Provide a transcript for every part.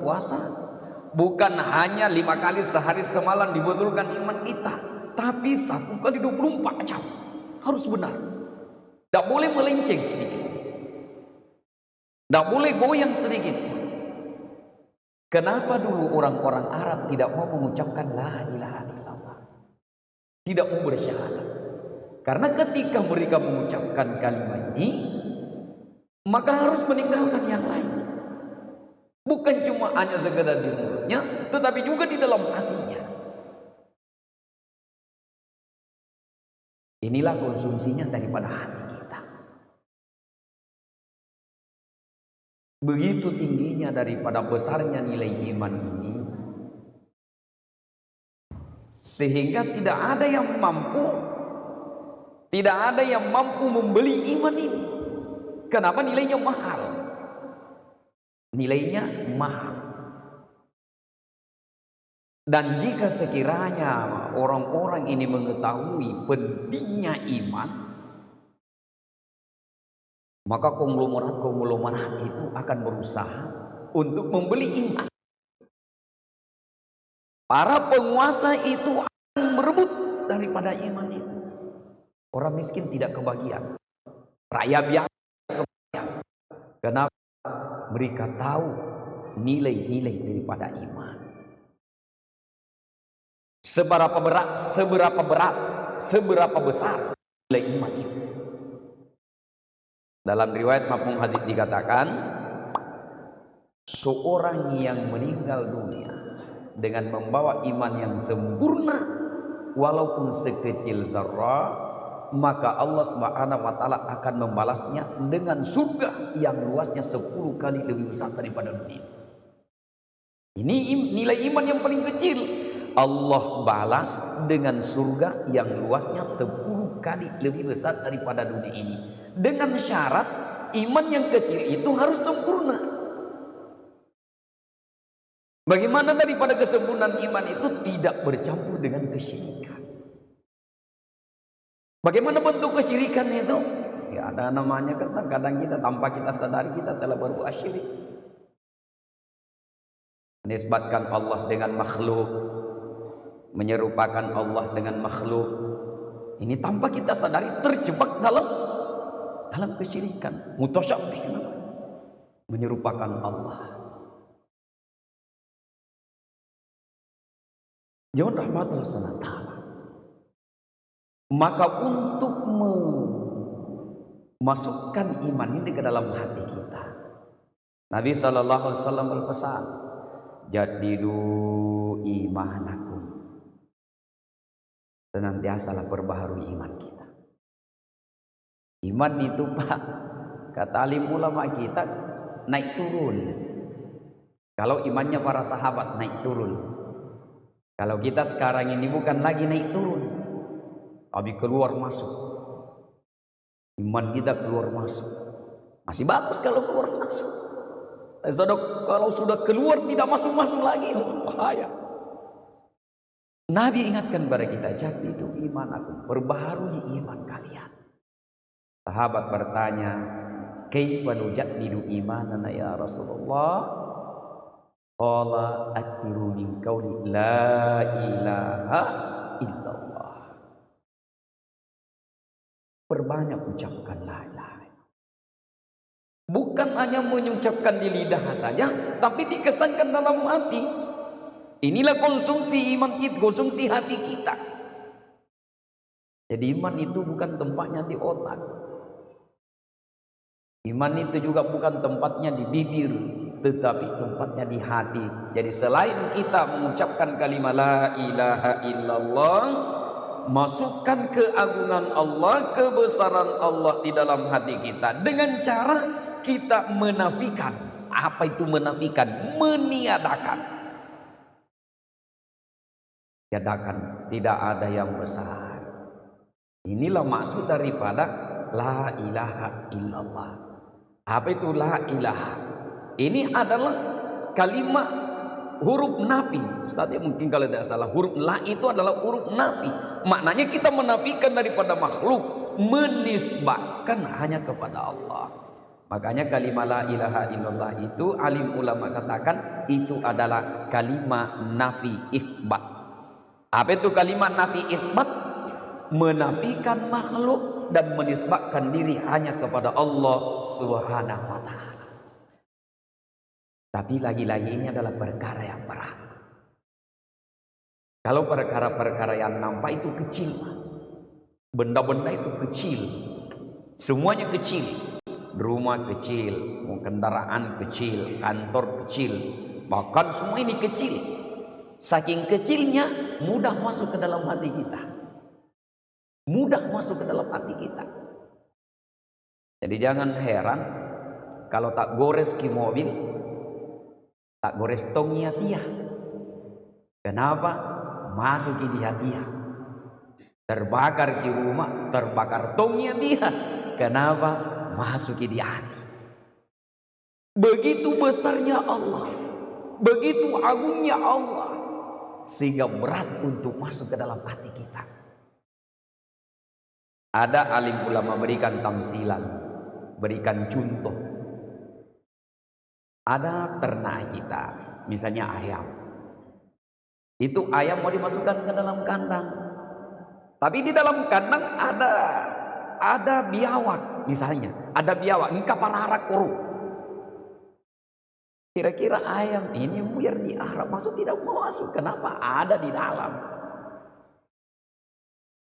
puasa. Bukan hanya 5 kali sehari semalam dibetulkan iman kita, tapi 1 kali 24 jam harus benar. Tidak boleh melenceng sedikit, tidak boleh goyang sedikit. Kenapa dulu orang-orang Arab tidak mau mengucapkan la ilaha illallah, tidak mau bersyahadat? Karena ketika mereka mengucapkan kalimat ini, maka harus meninggalkan yang lain. Bukan cuma hanya sekedar di mulutnya, tetapi juga di dalam hatinya. Inilah konsumsinya daripada hati kita. Begitu tingginya daripada besarnya nilai iman ini, sehingga tidak ada yang mampu membeli iman ini. Kenapa? Nilainya mahal. Nilainya mahal. Dan jika sekiranya orang-orang ini mengetahui pentingnya iman, maka konglomerat itu akan berusaha untuk membeli iman. Para penguasa itu akan merebut daripada iman itu. Orang miskin tidak kebagian, rakyat biasa kebagian. Kenapa? Mereka tahu nilai-nilai daripada iman. Seberapa berat, seberapa besar nilai iman itu. Dalam riwayat maupun hadis dikatakan, seorang yang meninggal dunia dengan membawa iman yang sempurna, walaupun sekecil zarrah, maka Allah Subhanahu wa taala akan membalasnya dengan surga yang luasnya 10 kali lebih besar daripada dunia. Ini nilai iman yang paling kecil. Allah balas dengan surga yang luasnya 10 kali lebih besar daripada dunia ini. Dengan syarat iman yang kecil itu harus sempurna. Bagaimana daripada kesempurnaan iman itu tidak bercampur dengan kesyirikan? Bagaimana bentuk kesyirikan itu? Ya ada namanya, kadang kita tanpa kita sadari kita telah berbuat syirik. Menisbatkan Allah dengan makhluk, menyerupakan Allah dengan makhluk. Ini tanpa kita sadari terjebak dalam kesyirikan. Mutasyabih, menyerupakan Allah. Jauh rahmat Allah SWT. Maka untuk memasukkan iman ini ke dalam hati kita, Nabi SAW berpesan, jadidu imanakum, senantiasalah perbaharui iman kita. Iman itu Pak, kata alim ulama kita, naik turun. Kalau imannya para sahabat naik turun, kalau kita sekarang ini bukan lagi naik turun, tapi keluar masuk. Iman kita keluar masuk. Masih bagus kalau keluar masuk. Kalau sudah keluar tidak masuk lagi, bahaya. Nabi ingatkan kepada kita, jadidu iman aku, perbaharui iman kalian. Sahabat bertanya, kaifa nujaddidu imanana ya Rasulullah? Qala akthiru min qauli la ilaha illallah. Perbanyak ucapkan la ilaha illallah. Bukan hanya mengucapkan di lidah saja, tapi dikesankan dalam hati. Inilah konsumsi iman kita, konsumsi hati kita. Jadi iman itu bukan tempatnya di otak. Iman itu juga bukan tempatnya di bibir, tetapi tempatnya di hati. Jadi selain kita mengucapkan kalimat la ilaha illallah, masukkan keagungan Allah, kebesaran Allah di dalam hati kita dengan cara kita menafikan. Apa itu menafikan? Meniadakan. Tiadakan, tidak ada yang besar. Inilah maksud daripada la ilaha illallah. Apa itu la ilaha? Ini adalah kalimat huruf nafi. Ustaz ya, mungkin kalau tidak salah, huruf la itu adalah huruf nafi. Maknanya kita menafikan daripada makhluk, menisbatkan hanya kepada Allah. Makanya kalimat la ilaha illallah itu alim ulama katakan itu adalah kalimat nafi isbat. Apa itu kalimat nafi isbat? Menafikan makhluk dan menisbatkan diri hanya kepada Allah Subhanahu wa taala. Tapi lagi-lagi ini adalah perkara yang berat. Kalau perkara-perkara yang nampak itu kecil, benda-benda itu kecil, semuanya kecil. Rumah kecil, kendaraan kecil, kantor kecil, bahkan semua ini kecil. Saking kecilnya mudah masuk ke dalam hati kita, mudah masuk ke dalam hati kita. Jadi jangan heran kalau tak gores ki mobil, tak gores tongnya dia. Kenapa? Masuk di hati dia. Terbakar di rumah, terbakar tongnya dia. Kenapa? Masuki di hati. Begitu besarnya Allah, begitu agungnya Allah, sehingga berat untuk masuk ke dalam hati kita. Ada alim ulama berikan tamsilan, berikan contoh. Ada ternak kita, misalnya ayam. Itu ayam mau dimasukkan ke dalam kandang, tapi di dalam kandang ada biawak, misalnya ada biawak, ini kapararak koru. Kira-kira ayam ini biar diarah masuk, tidak mau masuk. Kenapa? Ada di dalam.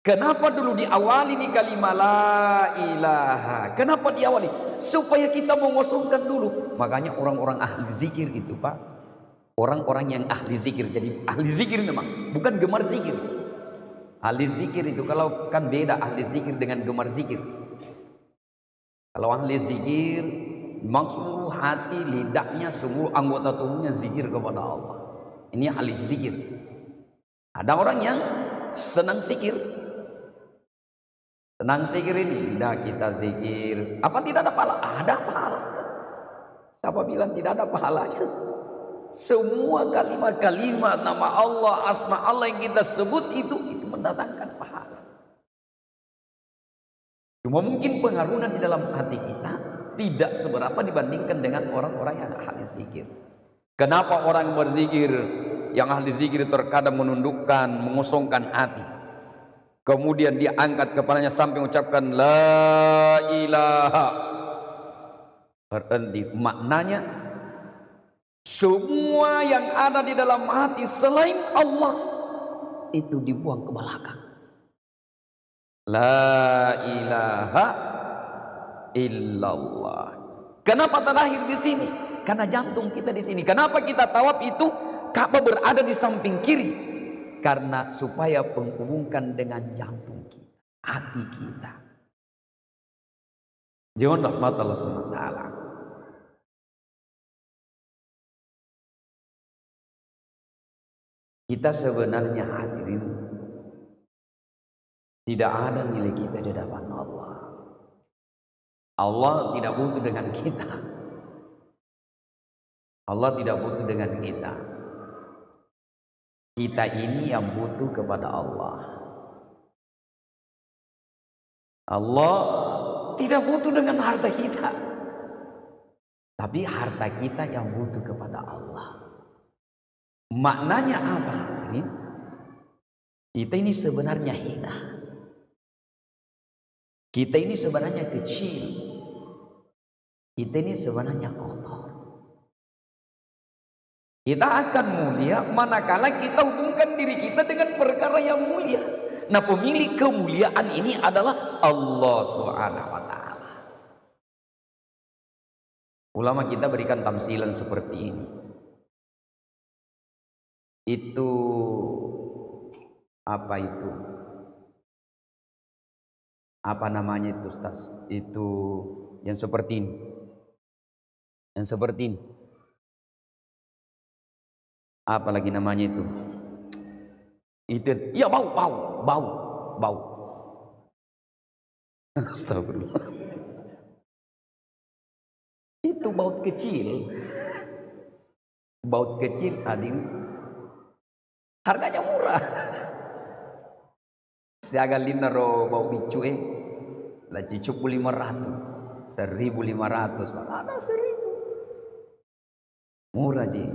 Kenapa dulu diawali nih kalimat la ilaha? Kenapa diawali? Supaya kita mengosongkan dulu. Makanya orang-orang ahli zikir itu, Pak, orang-orang yang ahli zikir. Jadi ahli zikir memang, bukan gemar zikir. Ahli zikir itu kalau kan beda ahli zikir dengan gemar zikir. Kalau ahli zikir memang seluruh hati, lidahnya, seluruh anggota tubuhnya zikir kepada Allah. Ini ahli zikir. Ada orang yang senang zikir. Senang zikir ini, lidah kita zikir. Apa tidak ada pahala? Ada pahala. Siapa bilang tidak ada pahalanya? Semua kalimat-kalimat nama Allah, asma Allah yang kita sebut itu mendatangkan pahala. Cuma mungkin pengaruhnya di dalam hati kita tidak seberapa dibandingkan dengan orang-orang yang ahli zikir. Kenapa orang berzikir yang ahli zikir terkadang menundukkan, mengosongkan hati, kemudian dia angkat kepalanya sampai mengucapkan la ilaha, berhenti. Maknanya semua yang ada di dalam hati selain Allah itu dibuang ke belakang. La ilaha illallah. Kenapa terakhir di sini? Karena jantung kita di sini. Kenapa kita tawaf itu Ka'bah berada di samping kiri? Karena supaya menghubungkan dengan jantung kita, hati kita. Jangan rahmat Allah SWT. Kita sebenarnya hadirin tidak ada nilai kita di hadapan Allah. Allah tidak butuh dengan kita. Allah tidak butuh dengan kita. Kita ini yang butuh kepada Allah. Allah tidak butuh dengan harta kita, tapi harta kita yang butuh kepada Allah. Maknanya apa? Kita ini sebenarnya hina. Kita ini sebenarnya kecil. Kita ini sebenarnya kotor. Kita akan mulia manakala kita hubungkan diri kita dengan perkara yang mulia. Nah, pemilik kemuliaan ini adalah Allah Subhanahu wa taala. Ulama kita berikan tamsilan seperti ini. Itu apa itu? Apa namanya itu, Ustaz? Itu yang seperti ini. Yang seperti ini. Apa lagi namanya itu? Itu ya bau. Astagfirullah. Itu baut kecil. Baut kecil adil. Harganya murah. Siaga linaro bau bicu la cucup 500. 1.500, ada 1.000. Murah ji,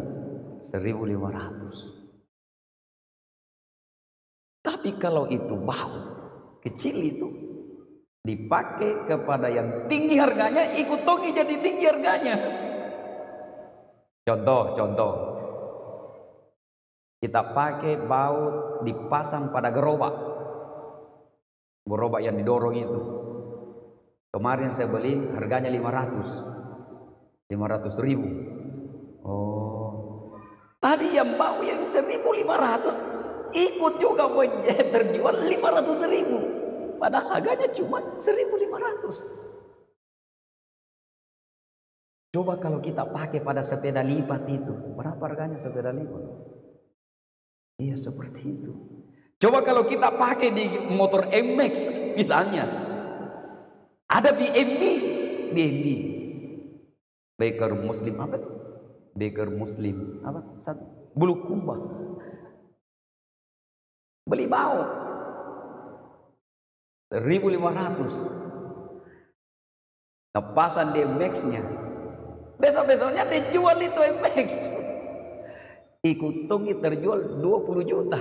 1.500. Tapi kalau itu bau kecil itu dipakai kepada yang tinggi harganya, ikut togi jadi tinggi harganya. Contoh, kita pakai baut dipasang pada gerobak yang didorong itu. Kemarin saya beli harganya 500.000. Oh, tadi yang bau yang 1.500 ikut juga terjual 500.000, padahal harganya cuma 1.500. Coba kalau kita pakai pada sepeda lipat itu, berapa harganya sepeda lipat? Iya, seperti itu. Coba kalau kita pakai di motor MX misalnya, ada BMB, Baker Muslim apa itu? Baker Muslim apa? Satu Bulukumba. Beli bau 1.500. Lepasan di MX-nya. Besok-besoknya dijual itu MX. Ikut tunggi terjual 20 juta.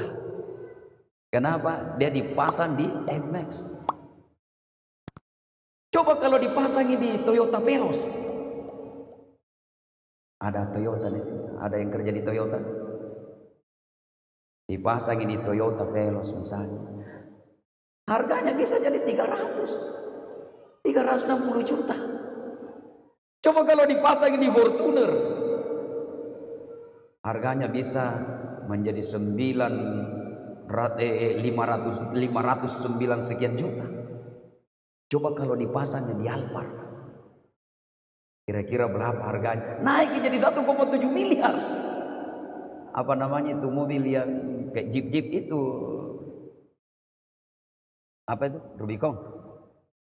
Kenapa? Dia dipasang di MX. Coba kalau dipasang di Toyota Veloz. Ada Toyota di sini. Ada yang kerja di Toyota. Dipasang di Toyota Veloz misalnya. Harganya bisa jadi 360 juta. Coba kalau dipasang di Fortuner, harganya bisa menjadi 509 sekian juta. Coba kalau dipasangnya di Alphard, kira-kira berapa harganya? Naik jadi 1,7 miliar. Apa namanya itu mobil yang kayak jeep itu? Apa itu? Rubicon.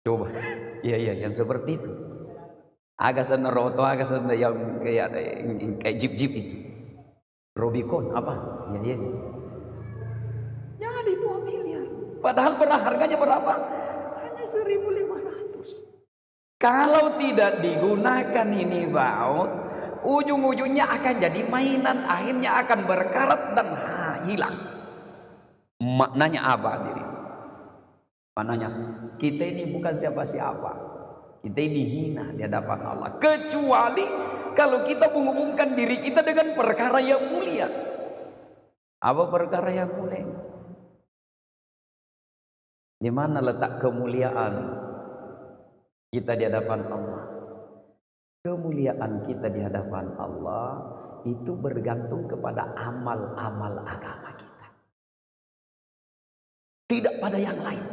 Coba. Iya, yang seperti itu. Agak seneroto, agak yang kayak jeep itu. Rubicon apa? Iya. Jadi 2 miliar. Padahal harganya berapa? Hanya 1.500. Kalau tidak digunakan ini baut, ujung-ujungnya akan jadi mainan, akhirnya akan berkarat dan hilang. Maknanya apa diri? Maknanya kita ini bukan siapa-siapa. Kita ini hina di hadapan Allah, kecuali kalau kita menghubungkan diri kita dengan perkara yang mulia. Apa perkara yang mulia? Di mana letak kemuliaan kita di hadapan Allah? Kemuliaan kita di hadapan Allah itu bergantung kepada amal-amal agama kita, tidak pada yang lain.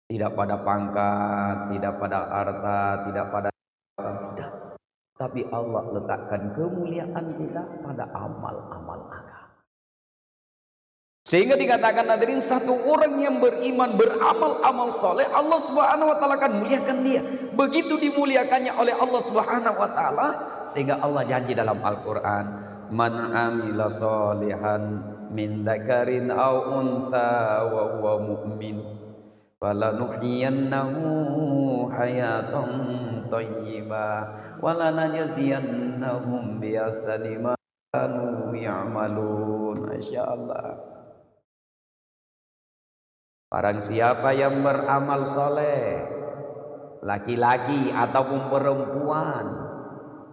Tidak pada pangkat, tidak pada harta, tidak pada tidak. Tapi Allah letakkan kemuliaan kita pada amal-amal agama. Sehingga dikatakan hadirin, satu orang yang beriman, beramal-amal soleh, Allah Subhanahu wa taala akan muliakan dia. Begitu dimuliakannya oleh Allah Subhanahu wa taala, sehingga Allah janji dalam Al-Qur'an, "Man 'amila sholihan min dzakarin aw untha wa huwa mu'min falanuhyiyannahu hayatan thayyibah walanajziyannahum biahsani ma kanu ya'malun." Masyaallah. Barang siapa yang beramal soleh, laki-laki ataupun perempuan,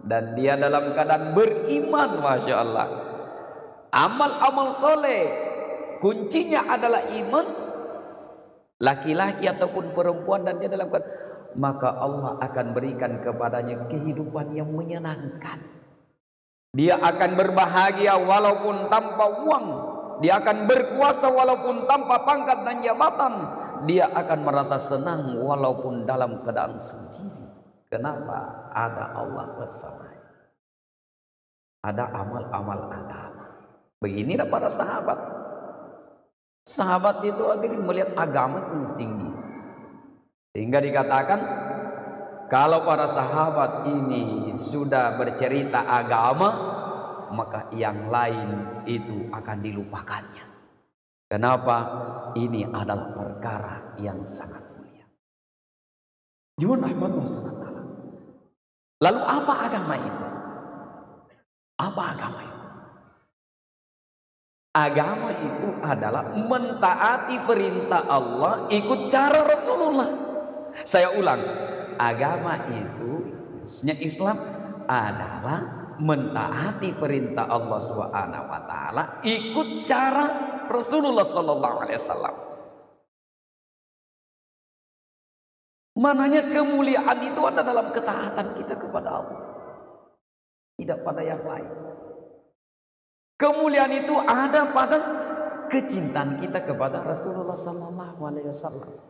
dan dia dalam keadaan beriman, Masya Allah. Amal-amal soleh kuncinya adalah iman, laki-laki ataupun perempuan, dan dia dalam keadaan, maka Allah akan berikan kepadanya kehidupan yang menyenangkan. Dia akan berbahagia walaupun tanpa uang. Dia akan berkuasa walaupun tanpa pangkat dan jabatan. Dia akan merasa senang walaupun dalam keadaan sendiri. Kenapa? Ada Allah bersamanya. Ada amal-amal agama. Beginilah para sahabat. Sahabat itu akhirnya melihat agama yang tinggi. Sehingga dikatakan, kalau para sahabat ini sudah bercerita agama, maka yang lain itu akan dilupakannya. Kenapa? Ini adalah perkara yang sangat Junjungan Muhammad SAW. Lalu apa agama itu? Apa agama itu? Agama itu adalah mentaati perintah Allah, ikut cara Rasulullah. Saya ulang, agama itu, khususnya Islam, adalah mentaati perintah Allah Subhanahu wa taala, ikut cara Rasulullah sallallahu alaihi wasallam. Mananya kemuliaan itu ada dalam ketaatan kita kepada Allah, tidak pada yang lain. Kemuliaan itu ada pada kecintaan kita kepada Rasulullah sallallahu alaihi wasallam.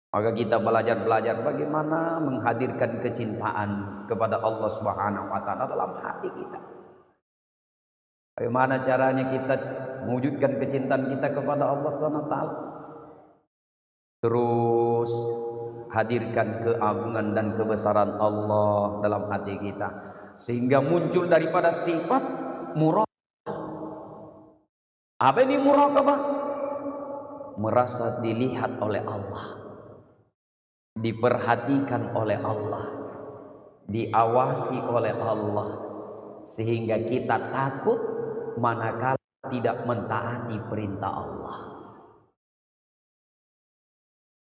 Maka kita belajar bagaimana menghadirkan kecintaan kepada Allah Subhanahu wa taala dalam hati kita. Bagaimana caranya kita mewujudkan kecintaan kita kepada Allah Subhanahu wa taala? Terus hadirkan keagungan dan kebesaran Allah dalam hati kita, sehingga muncul daripada sifat muraqabah. Apa ini muraqabah? Merasa dilihat oleh Allah, diperhatikan oleh Allah, diawasi oleh Allah, sehingga kita takut manakala tidak mentaati perintah Allah.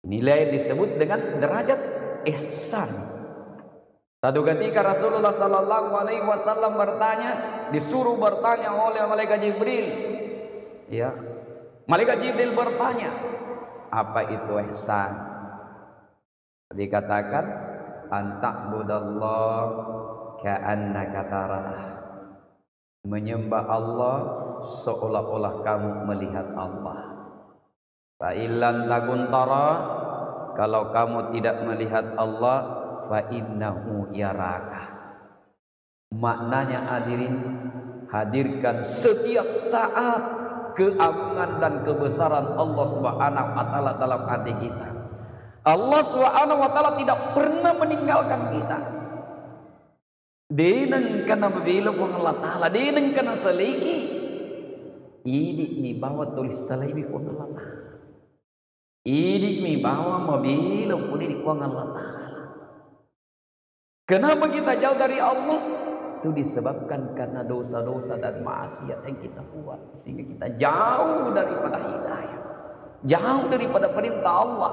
Nilai disebut dengan derajat ihsan. Satu ketika Rasulullah sallallahu alaihi wasallam disuruh bertanya oleh malaikat Jibril. Ya. Malaikat Jibril bertanya, apa itu ihsan? Dikatakan, anta'budallah ka'annaka tarah. Menyembah Allah seolah-olah kamu melihat Allah. Fa illam takun tara, kalau kamu tidak melihat Allah, fa innahu yaraka. Maknanya hadirin, hadirkan setiap saat keagungan dan kebesaran Allah Subhanahu wa taala dalam hati kita. Allah Subhanahu wa taala tidak pernah meninggalkan kita. Deneng kana babila pun Allah taala, deneng kana seliki. Ini mi bawa tulis salaibi pun Allah taala. Ini mi bawa mabila pun di kuang Allah taala. Kenapa kita jauh dari Allah? Itu disebabkan karena dosa-dosa dan maksiat yang kita buat, sehingga kita jauh daripada hidayah, jauh daripada perintah Allah.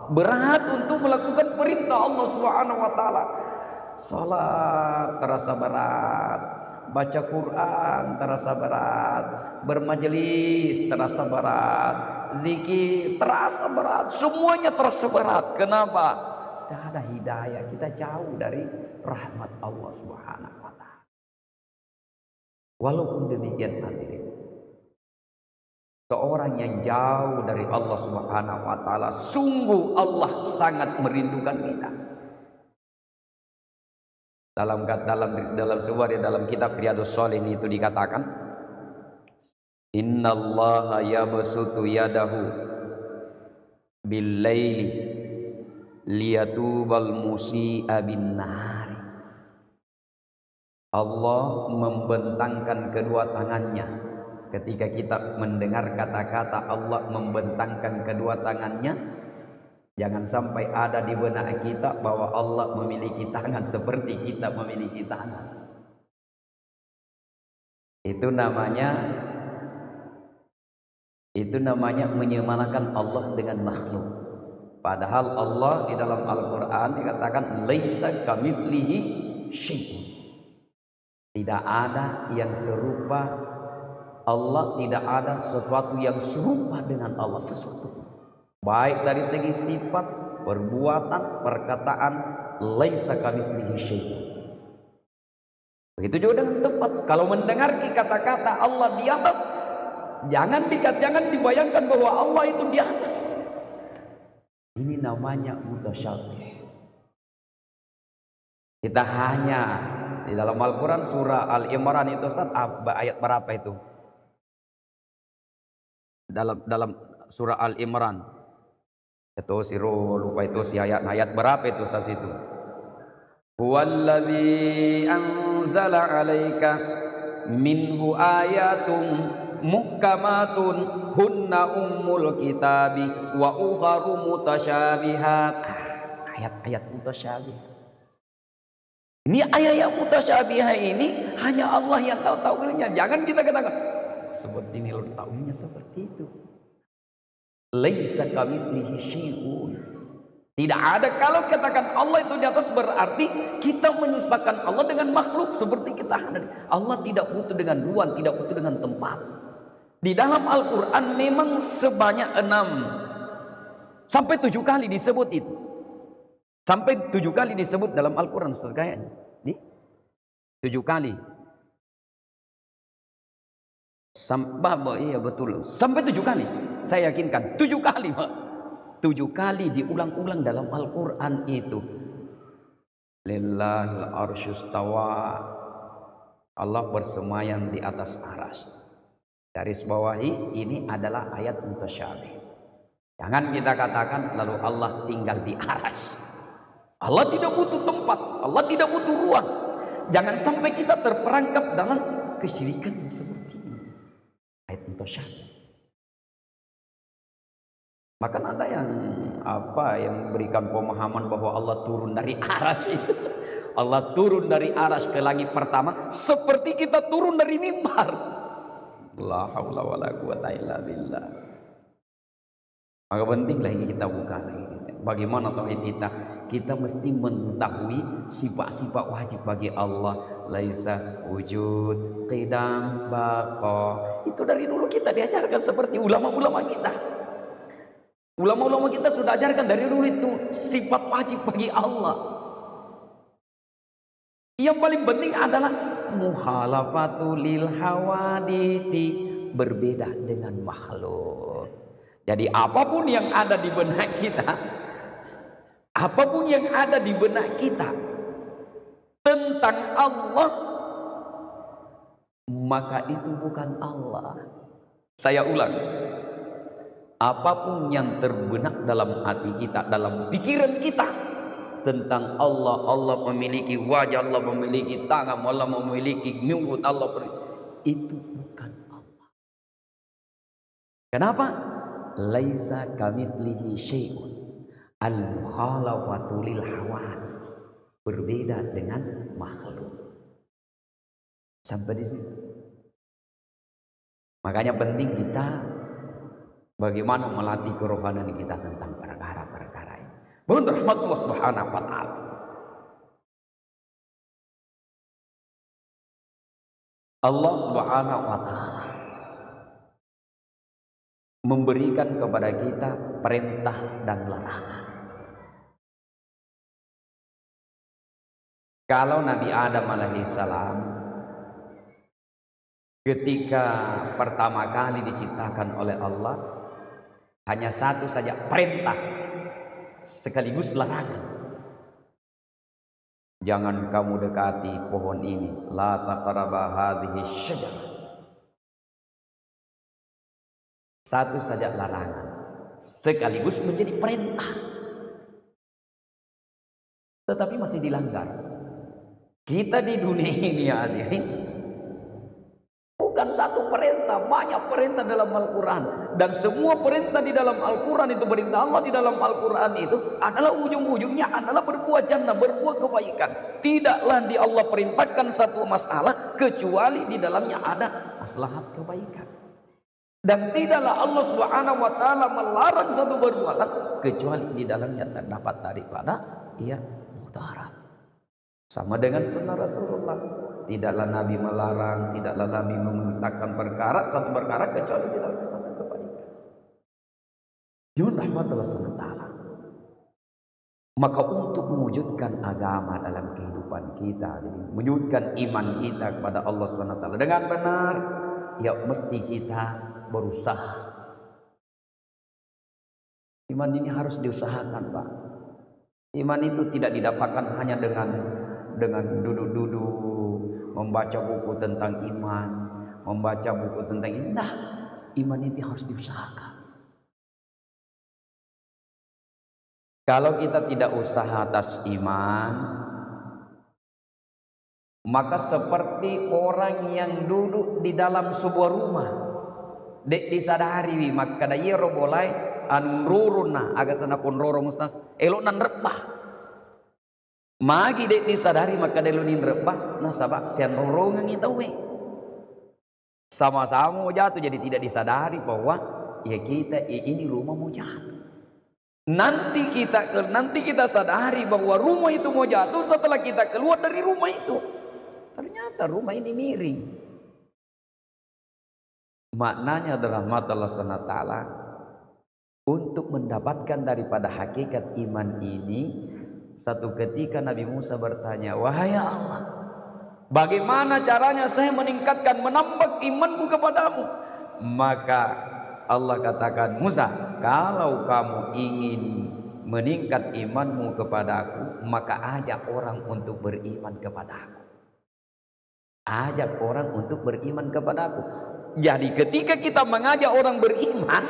Berat untuk melakukan perintah Allah Subhanahu wa taala. Salat terasa berat, baca Quran terasa berat, bermajelis terasa berat, zikir terasa berat, semuanya terasa berat. Kenapa? Tidak ada hidayah, kita jauh dari rahmat Allah Subhanahu wa taala. Walaupun demikian hadirin, seorang yang jauh dari Allah Subhanahu wa taala, sungguh Allah sangat merindukan kita. Dalam sebuah dalam kitab Riyadhus Shalihin itu dikatakan, innallaha yabsutu yadahu bil laili liyatubal musii'a bin nahari. Allah membentangkan kedua tangannya. Ketika kita mendengar kata-kata Allah membentangkan kedua tangannya, jangan sampai ada di benak kita bahwa Allah memiliki tangan seperti kita memiliki tangan. Itu namanya menyemarakan Allah dengan makhluk. Padahal Allah di dalam Al-Quran dikatakan laisa kamitslihi syai'un. Tidak ada yang serupa Allah, tidak ada sesuatu yang serupa dengan Allah, sesuatu baik dari segi sifat, perbuatan, perkataan, laisa kamitslihi syai'un. Begitu juga dengan tempat. Kalau mendengar kata-kata Allah di atas, jangan dibayangkan bahwa Allah itu di atas. Ini namanya mutasyabih. Kita hanya di dalam Al-Quran surah Al-Imran itu Ustaz, ayat berapa itu? Dalam surah Al-Imran itu lupa itu si ayat berapa itu Ustaz itu? Huwallazi anzala 'alaika minhu ayatun muhkamatun hunna ummul kitabi wa ukharu mutasyabihat. ayat-ayat mutasyabih. Ini ayat-ayat mutasyabih ini hanya Allah yang tahu tawilnya. Jangan kita katakan seperti ini loh tawilnya seperti itu. Laisa kamitslihi syai'un. Tidak ada. Kalau katakan Allah itu di atas berarti kita menisbahkan Allah dengan makhluk seperti kita. Allah tidak butuh dengan ruang, tidak butuh dengan tempat. Di dalam Al-Quran memang sebanyak 6 sampai 7 kali disebut itu. Sampai 7 kali disebut dalam Al-Quran kayaknya. 7 kali. Iya betul. Sampai 7 kali. Saya yakinkan 7 kali, Pak. 7 kali diulang-ulang dalam Al-Quran itu. Lillahil arsyustawa. Allah bersemayam di atas arsy. Garis bawahi ini adalah ayat mutasyabih. Jangan kita katakan lalu Allah tinggal di arsy. Allah tidak butuh tempat, Allah tidak butuh ruang. Jangan sampai kita terperangkap dalam kesyirikan yang seperti ini. Ayat mutasyabih. Maka ada yang berikan pemahaman bahwa Allah turun dari arsy itu. Allah turun dari arsy ke langit pertama seperti kita turun dari mimbar. La haula wala quwata illa billah. Maka pentinglah ini kita buka lagi. Bagaimana tauhid kita? Kita mesti mengetahui sifat-sifat wajib bagi Allah. Laisa wujud, qidam, baqa. Itu dari dulu kita diajarkan seperti ulama-ulama kita. Ulama-ulama kita sudah ajarkan dari dulu itu sifat wajib bagi Allah. Yang paling penting adalah muhalafatu lil hawadithi, berbeda dengan makhluk. Jadi apapun yang ada di benak kita, apapun yang ada di benak kita tentang Allah, maka itu bukan Allah. Saya ulang, apapun yang terbenak dalam hati kita, dalam pikiran kita tentang Allah, Allah memiliki wajah, Allah memiliki tangan, Allah memiliki mulut, itu bukan Allah. Kenapa? Laisa kamitslihi syai'un. Al-mukhalafatu lil hawadits, berbeda dengan makhluk. Sampai di sini. Makanya penting kita bagaimana melatih kerohanian kita tentang perkara-perkara ini. Menurut rahmat Allah Subhanahu wa taala. Allah Subhanahu wa taala memberikan kepada kita perintah dan larangan. Kalau Nabi Adam alaihissalam ketika pertama kali diciptakan oleh Allah, hanya satu saja perintah sekaligus larangan. Jangan kamu dekati pohon ini, la taqraba hadhihi syajarah. Satu saja larangan sekaligus menjadi perintah, tetapi masih dilanggar. Kita di dunia ini ya hadirin, bukan satu perintah, banyak perintah dalam Al-Quran. Dan semua perintah di dalam Al-Quran itu, perintah Allah di dalam Al-Quran itu adalah ujung-ujungnya adalah berbuat jannah, berbuat kebaikan. Tidaklah di Allah perintahkan satu masalah kecuali di dalamnya ada maslahat kebaikan. Dan tidaklah Allah Subhanahu wa taala melarang satu perbuatan kecuali di dalamnya terdapat daripada mudarat. Sama dengan sunnah Rasulullah. Tidaklah Nabi melarang, tidaklah Nabi memerintahkan satu perkara kecuali di dalamnya satu kebaikan. Junjungan rahmat Allah SWT. Maka untuk mewujudkan agama dalam kehidupan kita, mewujudkan iman kita kepada Allah SWT dengan benar, ya mesti kita berusaha. Iman ini harus diusahakan, Pak. Iman itu tidak didapatkan hanya dengan duduk-duduk membaca buku tentang iman, membaca buku tentang indah. Iman itu harus diusahakan. Kalau kita tidak usaha atas iman, maka seperti orang yang duduk di dalam sebuah rumah, dek disadari maka daya bolai anuruna agak sana konroro mustas elok nan repah. Magi dek disadari maka delunin rebah nasabak sian rorongan itu we. Sama-sama mau jatuh jadi tidak disadari bahwa ya kita ini rumah mau jatuh. Nanti kita sadari bahwa rumah itu mau jatuh setelah kita keluar dari rumah itu. Ternyata rumah ini miring. Maknanya adalah mata Allah SWT untuk mendapatkan daripada hakikat iman ini. Satu ketika Nabi Musa bertanya, wahai Allah, bagaimana caranya saya menambah imanku kepadamu? Maka Allah katakan, Musa, kalau kamu ingin meningkat imanmu kepadaku, maka ajak orang untuk beriman kepadaku. Ajak orang untuk beriman kepadaku. Jadi ketika kita mengajak orang beriman,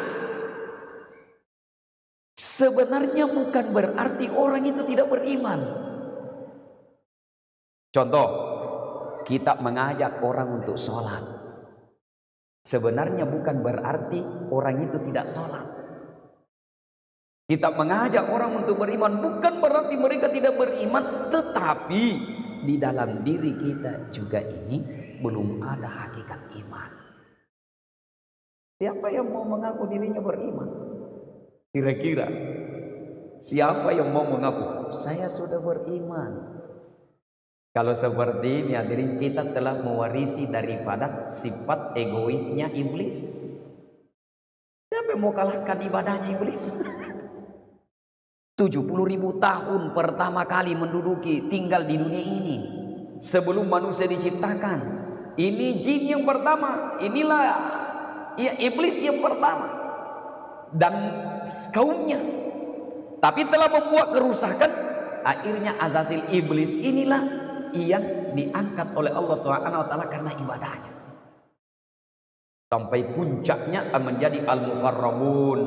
sebenarnya bukan berarti orang itu tidak beriman. Contoh, kita mengajak orang untuk sholat, sebenarnya bukan berarti orang itu tidak sholat. Kita mengajak orang untuk beriman bukan berarti mereka tidak beriman, tetapi di dalam diri kita juga ini belum ada hakikat iman. Siapa yang mau mengaku dirinya beriman? Kira-kira siapa yang mau mengaku saya sudah beriman? Kalau seperti ini hadirin, kita telah mewarisi daripada sifat egoisnya iblis. Siapa yang mau kalahkan ibadahnya iblis? 70.000 tahun pertama kali menduduki tinggal di dunia ini sebelum manusia diciptakan. Ini jin yang pertama, inilah ya iblis yang pertama dan kaumnya. Tapi telah membuat kerusakan, akhirnya Azazil iblis inilah yang diangkat oleh Allah SWT karena ibadahnya. Sampai puncaknya menjadi al-muqarrabun,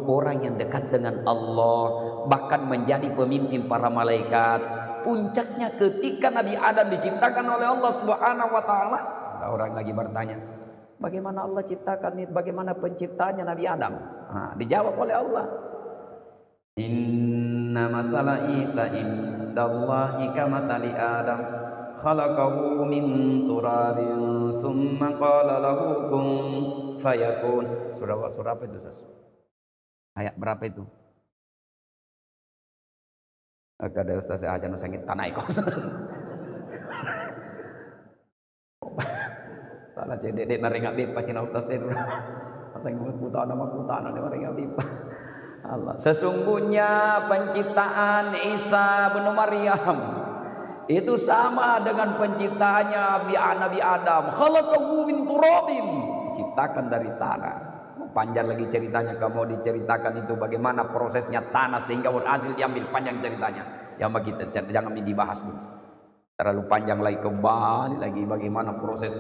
orang yang dekat dengan Allah, bahkan menjadi pemimpin para malaikat. Puncaknya ketika Nabi Adam diciptakan oleh Allah SWT. Orang lagi bertanya, bagaimana Allah ciptakan, bagaimana penciptanya Nabi Adam? Dijawab oleh Allah, inna masala Isa indallahi kamathali Adam khalaqahu min turabin thumma qala lahu kun fayakun. Surah apa itu, Ustaz? Ayat berapa itu? Ada Ustaz aja nu sangit tanah iko. Salah cedek naringa bipa cina Ustaz itu. Pasang buta nama buta nama naringa bipa. Allah. Sesungguhnya penciptaan Isa bin Maryam itu sama dengan penciptaannya Nabi Adam. Khalaqahu min turabin, diciptakan dari tanah. Panjang lagi ceritanya, kamu diceritakan itu bagaimana prosesnya tanah sehingga berhasil diambil, panjang ceritanya. Yang kita jangan dibahas dulu. Terlalu panjang lagi, kembali lagi bagaimana proses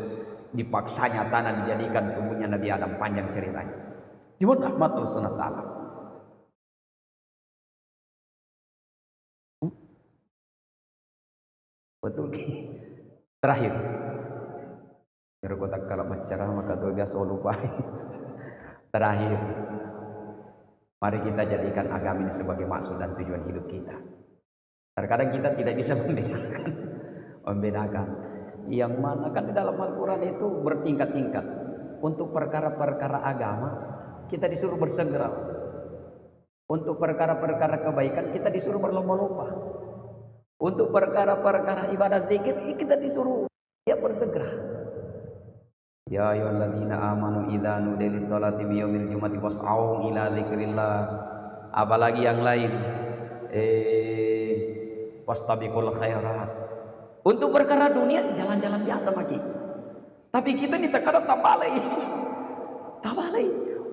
dipaksanya tanah dijadikan tubuhnya Nabi Adam, panjang ceritanya. Cuma rahmat Allah SWT. Betul. Terakhir, kotak kalau bicara maka tugas lupa. Terakhir, mari kita jadikan agama ini sebagai maksud dan tujuan hidup kita. Terkadang kita tidak bisa membedakan yang mana kan di dalam Al-Quran itu bertingkat-tingkat. Untuk perkara-perkara agama kita disuruh bersegera. Untuk perkara-perkara kebaikan kita disuruh berlomba-lomba. Untuk perkara-perkara ibadah zikir kita disuruh bersegera. Ya ayyuhalladzina amanu idza nudiya lis-salati min yaumil jumu'ati fas'au ila dzikrillah. Apalagi yang lain, fastabiqul khairat. Untuk perkara dunia jalan-jalan biasa maki. Tapi kita ini terkadang tak balai.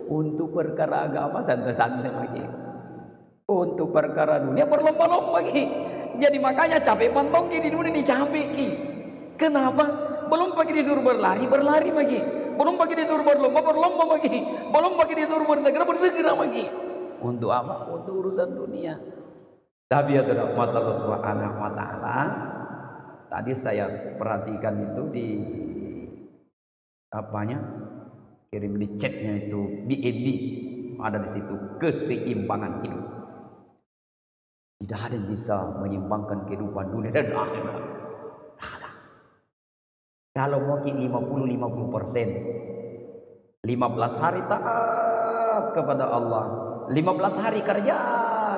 Untuk perkara agama santai-santai maki. Untuk perkara dunia berlomba-lomba maki. Jadi makanya capek pantongki di dunia ini capek ki. Kenapa? Belum pagi disuruh berlari lagi. Belum pagi disuruh berlomba lagi. Belum pagi disuruh bersegera lagi. Untuk apa? Untuk urusan dunia. Tapi ya rahmat Allah Subhanahu wa taala. Tadi saya perhatikan itu di kirim di chatnya itu BNB, ada di situ keseimbangan hidup. Tidak ada yang bisa menyimbangkan kehidupan dunia dan akhirat. Ada. Kalau mau 50-50%, 15 hari taat kepada Allah, 15 hari kerja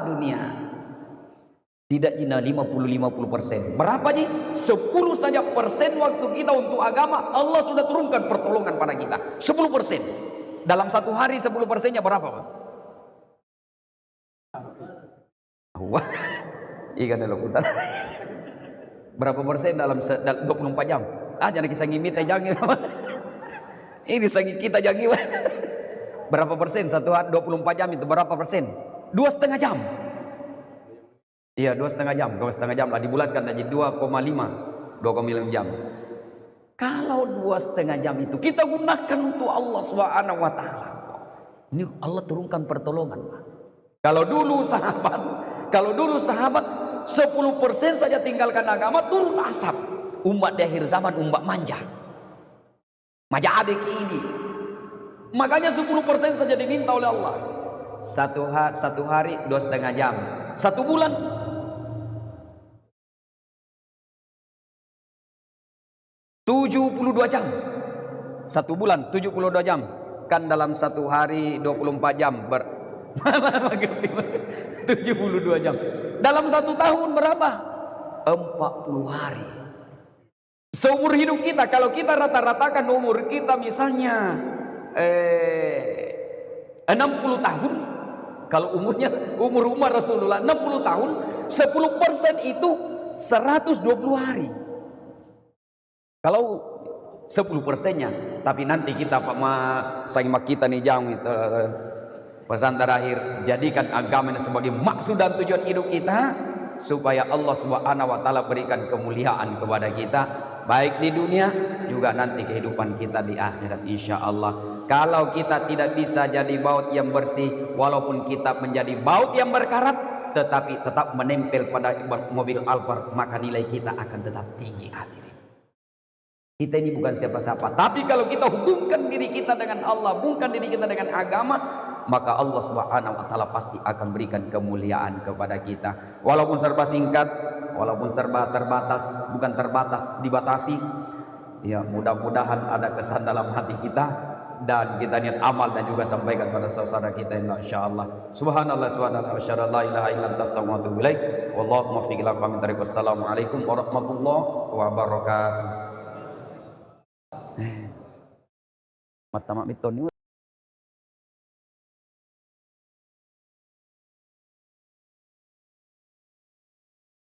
dunia. Tidak jina 50-50%. Berapa nih? 10 saja persen waktu kita untuk agama, Allah sudah turunkan pertolongan pada kita. 10%. Dalam satu hari 10%-nya berapa, Pak? Wah, ikan lokutan. Berapa persen dalam 24 jam? Jangan kisah ngimit jangan. Ini sangi kita jangan. Berapa persen satu hari 24 jam itu berapa persen? 2,5 jam. Iya, 2,5 jam. 2,5 jam lah dibulatkan jadi 2,5 jam. Kalau 2,5 jam itu kita gunakan untuk Allah Subhanahu wa taala. Ini Allah turunkan pertolongan. Kalau dulu sahabat 10% saja tinggalkan agama, turun asap. Umat di akhir zaman umat manja. Manja adek ini. Makanya 10% saja diminta oleh Allah. Satu hari 2,5 jam. 1 bulan 72 jam. 1 bulan 72 jam. Kan dalam 1 hari 24 jam 72 jam. Dalam 1 tahun berapa? 40 hari. Seumur hidup kita, kalau kita rata-ratakan umur kita misalnya 60 tahun, kalau umur Rasulullah 60 tahun, 10% itu 120 hari. Kalau 10%-nya, tapi nanti kita sama kita nih jam itu pesan terakhir, jadikan agama ini sebagai maksud dan tujuan hidup kita, supaya Allah Subhanahu wa taala berikan kemuliaan kepada kita baik di dunia juga nanti kehidupan kita di akhirat insyaallah. Kalau kita tidak bisa jadi baut yang bersih, walaupun kita menjadi baut yang berkarat, tetapi tetap menempel pada mobil Alphard, maka nilai kita akan tetap tinggi. Hadirin, kita ini bukan siapa-siapa, tapi kalau kita hubungkan diri kita dengan Allah, hubungkan diri kita dengan agama, maka Allah Subhanahu wa taala pasti akan berikan kemuliaan kepada kita. Walaupun serba singkat, walaupun serba terbatas, bukan terbatas, dibatasi. Ya, mudah-mudahan ada kesan dalam hati kita dan kita niat amal dan juga sampaikan pada saudara kita insyaallah. Subhanallah subhanallah wa syada la ilaha illa anta astaghfiruka wa atubu ilaik. Wallahu muwaffiq ila aqwamit thariq. Wassalamualaikum warahmatullahi wabarakatuh. Mata mak miton